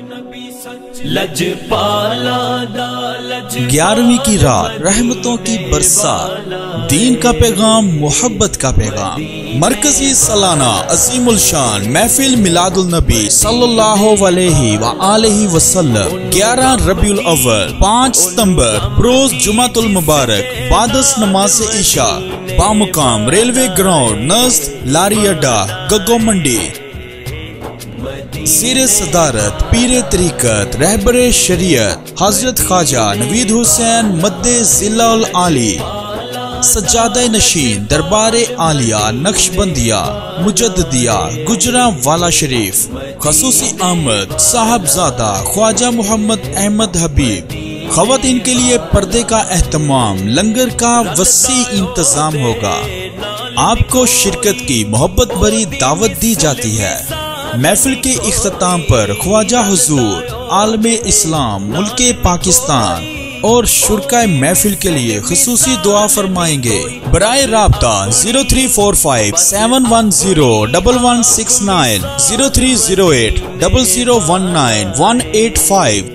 11ویں کی رات رحمتوں کی برسات، دین کا پیغام، محبت کا پیغام، مرکزی سالانہ عظیم الشان محفل میلاد النبی صلی اللہ علیہ وآلہ وسلم 11 ربیع الاول 5 ستمبر بروز جمعۃ المبارک بعد از نماز عشاء بامقام ریلوے گراؤنڈ نزد لاری اڈا گگو منڈی، زیر صدارت پیر طریقت رہبر شریعت حضرت خواجہ نوید حسین مد ذلہ العالی، سجادہ نشین دربار عالیہ نقشبندیہ مجددیہ گجرانوالہ شریف، خصوصی آمد صاحبزادہ خواجہ محمد احمد حبیب۔ خواتین کے لیے پردے کا اہتمام، لنگر کا وسیع انتظام ہوگا۔ آپ کو شرکت کی محبت بھری دعوت دی جاتی ہے۔ محفل کے اختتام پر خواجہ حضور عالم اسلام ملک پاکستان اور شرکائے محفل کے لیے خصوصی دعا فرمائیں گے۔ برائے رابطہ 0345 710 1169 0308 0019 185